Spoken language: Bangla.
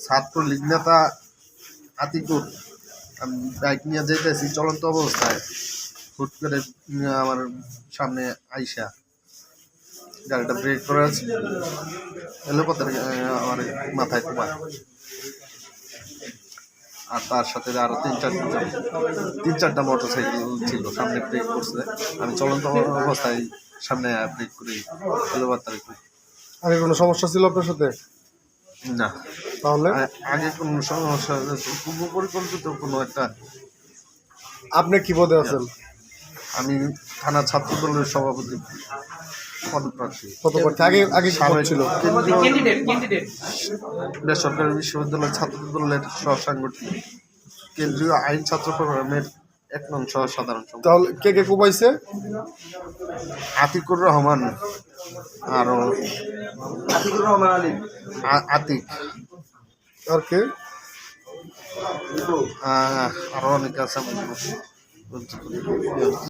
ছাত্রলীগ নেতা আতিকুর, আমি বাইক নিয়ে যেতেছি চলন্ত অবস্থায়, হুট করে আমার সামনে আইসা গাড়িটা ব্রেক করে এলো পথে আমার মাথায় কুমার। আর তার সাথে আরো তিন চারটা মোটর সাইকেল ছিল, সামনে ব্রেক করছে। আমি চলন্ত অবস্থায় সামনে ব্রেক করে এলো বার্তারে। আগে কোনো সমস্যা ছিল আপনার সাথে? না, তাহলে আগে কোনো সমস্যা, পূর্ব পরিকল্পিত কোনো একটা। আপনি কি পদে আছেন? আমি থানা ছাত্র দলের সভাপতি পদপ্রার্থী। কত প্রার্থী? আগে আগে কি পদ ছিল? বেসরকারি বিশ্ববিদ্যালয় ছাত্র দলের সহসাংগঠনিক কেন্দ্রীয় আইন ছাত্র প্রোগ্রামের 1 নং সহ সাধারণ সম্পাদক। তাহলে কে কে কোপাইছে? আতিকুর রহমান, আরো আতিকুর রহমান আলী, আতিক, আর কে? আরো অনেকে আছে।